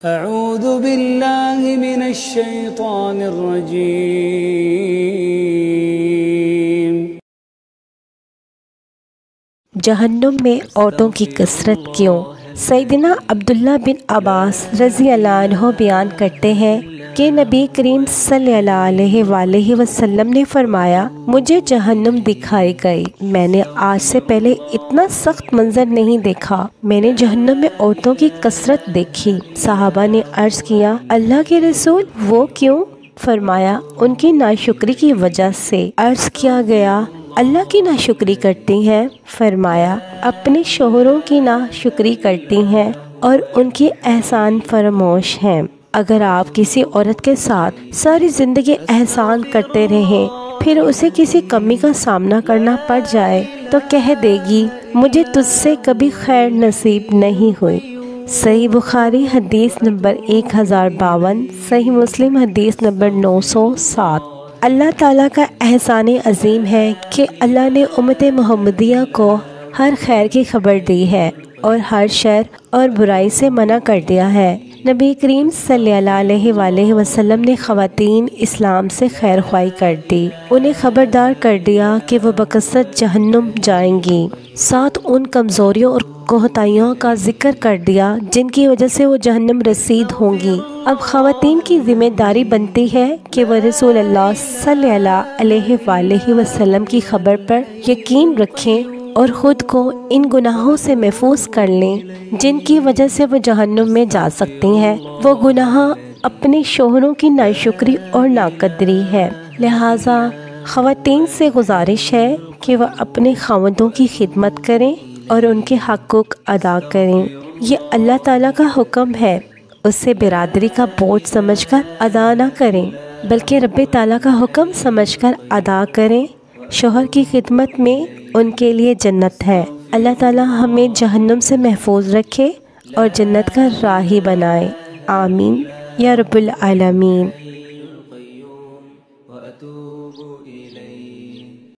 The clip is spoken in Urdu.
اعوذ باللہ من الشیطان الرجیم۔ جہنم میں عورتوں کی کثرت کیوں؟ سیدنا عبداللہ بن عباس رضی اللہ عنہ بیان کرتے ہیں کہ نبی کریم صلی اللہ علیہ وآلہ وسلم نے فرمایا، مجھے جہنم دکھائی گئی، میں نے آج سے پہلے اتنا سخت منظر نہیں دیکھا، میں نے جہنم میں عورتوں کی کثرت دیکھی۔ صحابہ نے عرض کیا، اللہ کے رسول وہ کیوں؟ فرمایا، ان کی ناشکری کی وجہ سے۔ عرض کیا گیا، اللہ کی ناشکری کرتی ہیں؟ فرمایا، اپنے شوہروں کی ناشکری کرتی ہیں اور ان کی احسان فراموش ہیں۔ اگر آپ کسی عورت کے ساتھ ساری زندگی احسان کرتے رہیں، پھر اسے کسی کمی کا سامنا کرنا پڑ جائے تو کہہ دے گی، مجھے تجھ سے کبھی خیر نصیب نہیں ہوئی۔ صحیح بخاری حدیث نمبر 1052، صحیح مسلم حدیث نمبر 907۔ اللہ تعالیٰ کا احسان عظیم ہے کہ اللہ نے امت محمدیہ کو ہر خیر کی خبر دی ہے اور ہر شر اور برائی سے منع کر دیا ہے۔ نبی کریم صلی اللہ علیہ وآلہ وسلم نے خواتین اسلام سے خیر خواہی کر دی، انہیں خبردار کر دیا کہ وہ بکثرت جہنم جائیں گی، ساتھ ان کمزوریوں اور کوتاہیوں کا ذکر کر دیا جن کی وجہ سے وہ جہنم رسید ہوں گی۔ اب خواتین کی ذمہ داری بنتی ہے کہ وہ رسول اللہ صلی اللہ علیہ وآلہ وسلم کی خبر پر یقین رکھیں اور خود کو ان گناہوں سے محفوظ کر لیں جن کی وجہ سے وہ جہنم میں جا سکتی ہیں۔ وہ گناہ اپنے شوہروں کی ناشکری اور ناقدری ہے، لہٰذا خواتین سے گزارش ہے کہ وہ اپنے خاوندوں کی خدمت کریں اور ان کے حقوق ادا کریں۔ یہ اللہ تعالیٰ کا حکم ہے، اسے برادری کا بوجھ سمجھ کر ادا نہ کریں بلکہ رب تعالیٰ کا حکم سمجھ کر ادا کریں۔ شوہر کی خدمت میں ان کے لیے جنت ہے۔ اللہ تعالیٰ ہمیں جہنم سے محفوظ رکھے اور جنت کا راہی بنائے، آمین یا رب العالمین۔